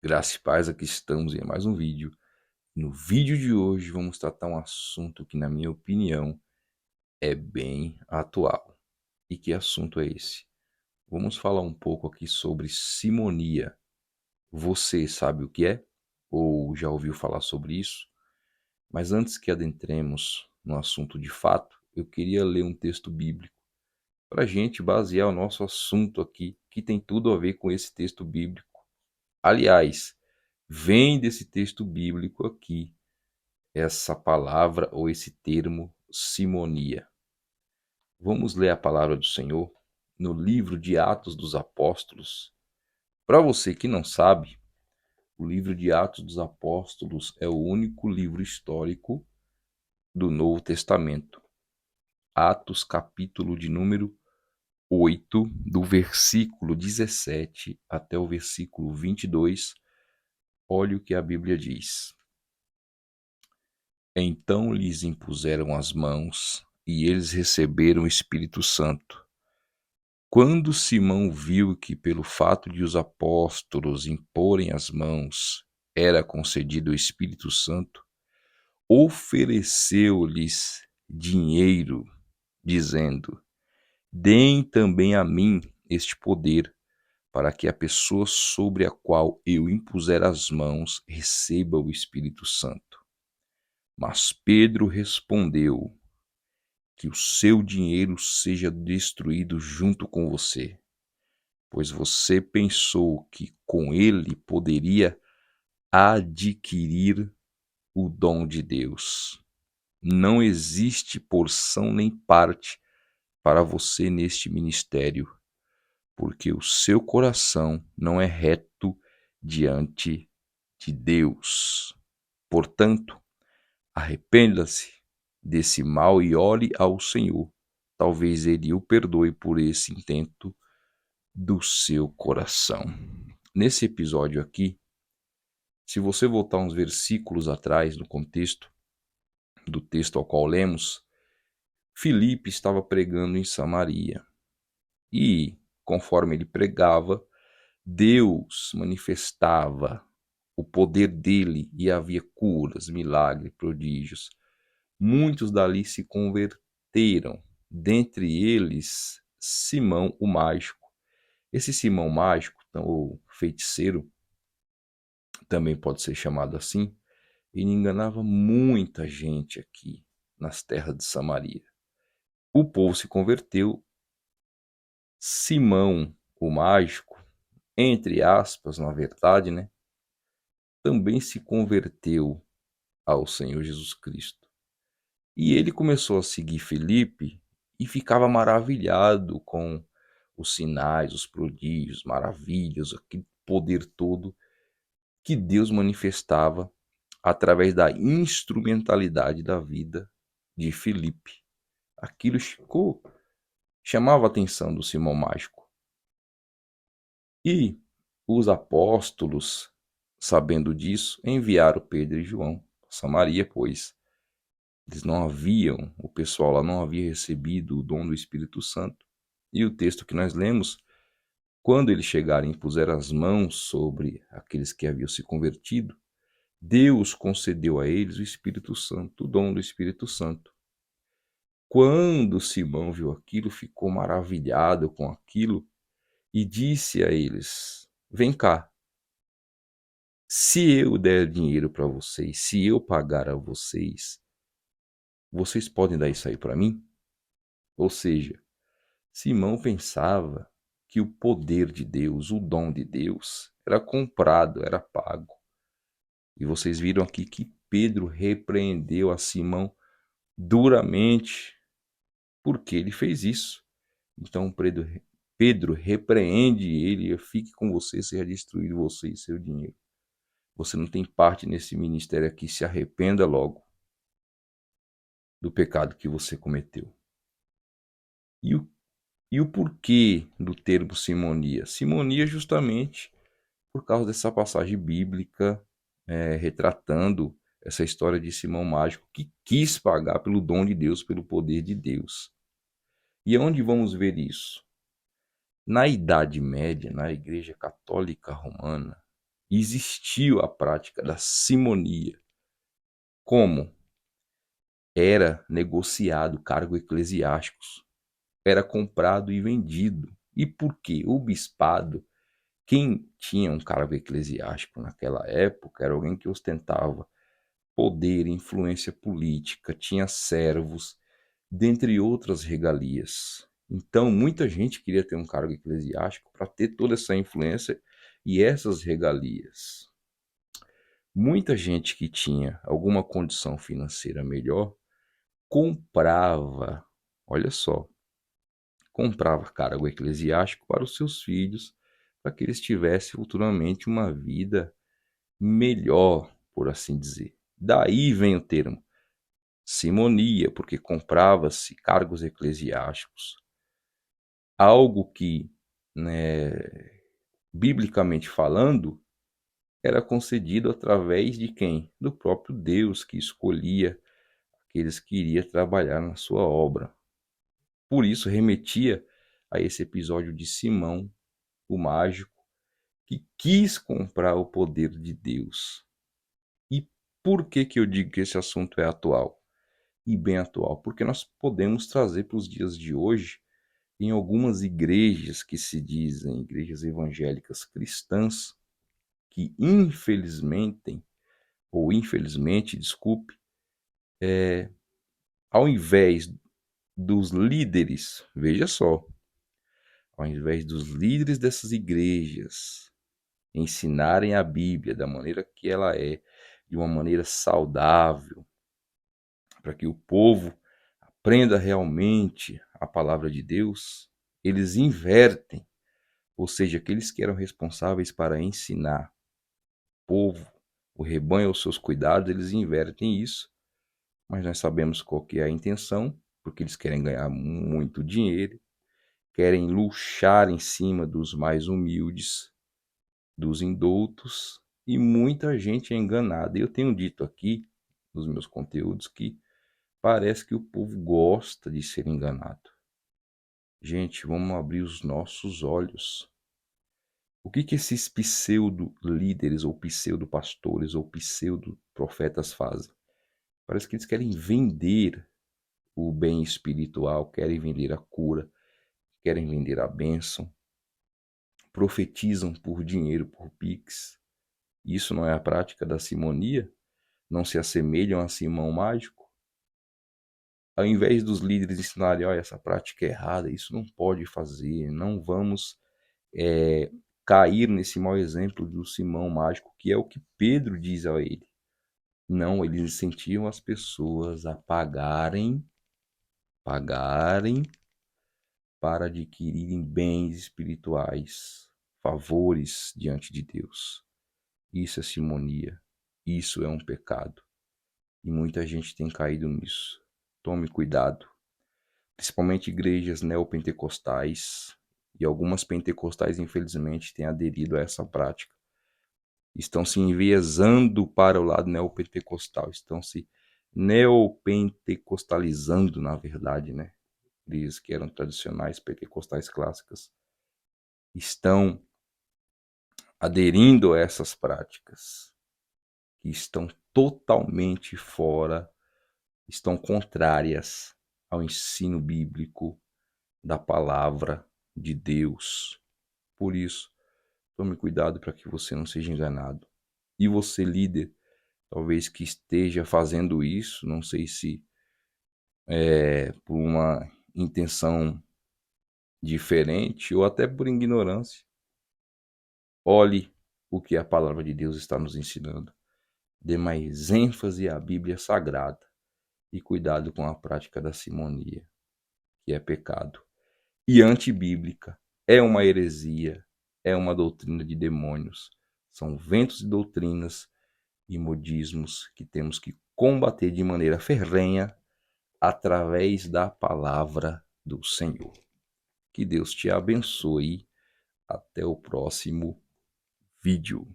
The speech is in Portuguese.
Graça e paz, aqui estamos em mais um vídeo. No vídeo de hoje vamos tratar um assunto que, na minha opinião, é bem atual. E que assunto é esse? Vamos falar um pouco aqui sobre simonia. Você sabe o que é? Ou já ouviu falar sobre isso? Mas antes que adentremos no assunto de fato, eu queria ler um texto bíblico para a gente basear o nosso assunto aqui, que tem tudo a ver com esse texto bíblico. Aliás, vem desse texto bíblico aqui essa palavra ou esse termo simonia. Vamos ler a palavra do Senhor no livro de Atos dos Apóstolos. Para você que não sabe, o livro de Atos dos Apóstolos é o único livro histórico do Novo Testamento. Atos, capítulo de número 8, do versículo 17 até o versículo 22. Olha o que a Bíblia diz. Então lhes impuseram as mãos e eles receberam o Espírito Santo. Quando Simão viu que, pelo fato de os apóstolos imporem as mãos, era concedido o Espírito Santo, ofereceu-lhes dinheiro, dizendo: Deem também a mim este poder, para que a pessoa sobre a qual eu impuser as mãos receba o Espírito Santo. Mas Pedro respondeu: Que o seu dinheiro seja destruído junto com você, pois você pensou que com ele poderia adquirir o dom de Deus. Não existe porção nem parte para você neste ministério, porque o seu coração não é reto diante de Deus. Portanto, arrependa-se desse mal e ore ao Senhor. Talvez ele o perdoe por esse intento do seu coração. Nesse episódio aqui, se você voltar uns versículos atrás no contexto do texto ao qual lemos, Filipe estava pregando em Samaria. E, conforme ele pregava, Deus manifestava o poder dele e havia curas, milagres, prodígios. Muitos dali se converteram, dentre eles Simão o mágico. Esse Simão mágico, ou feiticeiro, também pode ser chamado assim, ele enganava muita gente aqui nas terras de Samaria. O povo se converteu. Simão o mágico, entre aspas, na verdade, né, também se converteu ao Senhor Jesus Cristo. E ele começou a seguir Filipe e ficava maravilhado com os sinais, os prodígios, maravilhas, aquele poder todo que Deus manifestava através da instrumentalidade da vida de Filipe. Aquilo chamava a atenção do Simão Mágico. E os apóstolos, sabendo disso, enviaram Pedro e João a Samaria, pois eles não haviam, o pessoal lá não havia recebido o dom do Espírito Santo. E o texto que nós lemos, quando eles chegaram e puseram as mãos sobre aqueles que haviam se convertido, Deus concedeu a eles o Espírito Santo, o dom do Espírito Santo. Quando Simão viu aquilo, ficou maravilhado com aquilo e disse a eles: Vem cá, se eu der dinheiro para vocês, se eu pagar a vocês, vocês podem dar isso aí para mim? Ou seja, Simão pensava que o poder de Deus, o dom de Deus, era comprado, era pago. E vocês viram aqui que Pedro repreendeu a Simão duramente porque ele fez isso. Então Pedro repreende ele: fique com você, seja destruído você e seu dinheiro. Você não tem parte nesse ministério aqui, se arrependa logo do pecado que você cometeu. E o porquê do termo simonia? Simonia justamente por causa dessa passagem bíblica retratando essa história de Simão Mágico que quis pagar pelo dom de Deus, pelo poder de Deus. E onde vamos ver isso? Na Idade Média, na Igreja Católica Romana, existiu a prática da simonia. Como? Era negociado cargo eclesiásticos, era comprado e vendido. E por quê? O bispado, quem tinha um cargo eclesiástico naquela época, era alguém que ostentava poder, influência política, tinha servos, dentre outras regalias. Então, muita gente queria ter um cargo eclesiástico para ter toda essa influência e essas regalias. Muita gente que tinha alguma condição financeira melhor comprava, olha só, comprava cargo eclesiástico para os seus filhos, para que eles tivessem futuramente uma vida melhor, por assim dizer. Daí vem o termo simonia, porque comprava-se cargos eclesiásticos, algo que, né, biblicamente falando, era concedido através de quem? Do próprio Deus, que escolhia aqueles que iria trabalhar na sua obra. Por isso remetia a esse episódio de Simão, o mágico, que quis comprar o poder de Deus. E por que eu digo que esse assunto é atual? E bem atual? Porque nós podemos trazer para os dias de hoje, em algumas igrejas que se dizem igrejas evangélicas cristãs, que infelizmente, desculpe, ao invés dos líderes, veja só, ao invés dos líderes dessas igrejas ensinarem a Bíblia da maneira que ela é, de uma maneira saudável, para que o povo aprenda realmente a palavra de Deus, eles invertem, ou seja, aqueles que eram responsáveis para ensinar o povo, o rebanho aos seus cuidados, eles invertem isso, mas nós sabemos qual que é a intenção, porque eles querem ganhar muito dinheiro, querem luxar em cima dos mais humildes, dos indoutos, e muita gente é enganada. Eu tenho dito aqui nos meus conteúdos que parece que o povo gosta de ser enganado. Gente, vamos abrir os nossos olhos. O que esses pseudo-líderes, ou pseudo-pastores, ou pseudo-profetas fazem? Parece que eles querem vender o bem espiritual, querem vender a cura, querem vender a bênção, profetizam por dinheiro, por Pix. Isso não é a prática da simonia? Não se assemelham a Simão Mágico? Ao invés dos líderes ensinarem, olha, essa prática é errada, isso não pode fazer, não vamos cair nesse mau exemplo do Simão Mágico, que é o que Pedro diz a ele. Não, eles incentivam as pessoas a pagarem para adquirirem bens espirituais, favores diante de Deus. Isso é simonia, isso é um pecado. E muita gente tem caído nisso. Tome cuidado. Principalmente igrejas neopentecostais, e algumas pentecostais, infelizmente, têm aderido a essa prática. Estão se enviesando para o lado neopentecostal, estão se neopentecostalizando, na verdade, né? Igrejas que eram tradicionais, pentecostais clássicas, estão aderindo a essas práticas, que estão totalmente fora, estão contrárias ao ensino bíblico da palavra de Deus. Por isso, tome cuidado para que você não seja enganado. E você, líder, talvez que esteja fazendo isso, não sei se por uma intenção diferente ou até por ignorância, olhe o que a palavra de Deus está nos ensinando. Dê mais ênfase à Bíblia Sagrada e cuidado com a prática da simonia, que é pecado e antibíblica, é uma heresia, é uma doutrina de demônios. São ventos e doutrinas e modismos que temos que combater de maneira ferrenha através da palavra do Senhor. Que Deus te abençoe. Até o próximo vídeo.